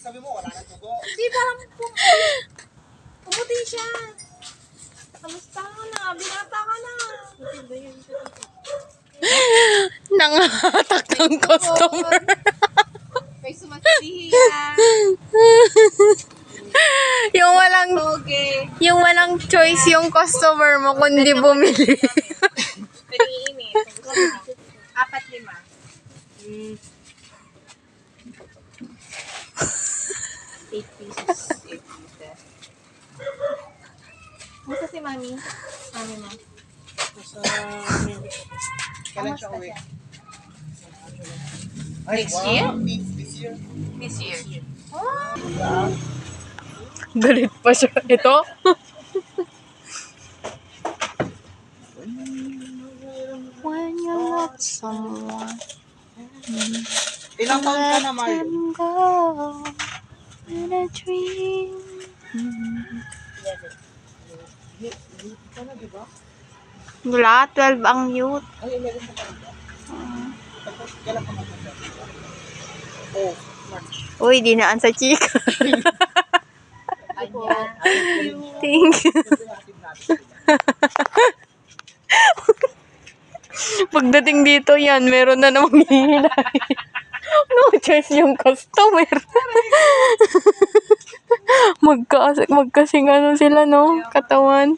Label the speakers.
Speaker 1: sabi mo, wala nang dugo.
Speaker 2: Hindi, parang pumuti siya. Kamusta ka na? Binata ka na.
Speaker 3: Nangahatak ng customer.
Speaker 2: May sumasihiya.
Speaker 3: Yung walang choice yung customer mo kundi bumili.
Speaker 2: Pag-iinit. 4-5. 8 pieces. 8 pieces. Musta si Mami? Mami mo?
Speaker 1: Sa kailan siya uwi?
Speaker 2: Next year?
Speaker 1: This year.
Speaker 2: This year.
Speaker 3: Galit pa siya. Ito? When you love someone,
Speaker 1: Ilang taon ka na, Mario?
Speaker 3: go in a dream. Wala, 12 ang youth.
Speaker 1: Ay, 11 ka pa ba? Kailan ka matanda? Oh, March.
Speaker 3: Uy, dinaan sa chika.
Speaker 2: Ayan.
Speaker 3: Thank you. Pagdating dito yan, meron na namang hihilay. No choice yung customer. Magkasing ano sila, no? Katawan.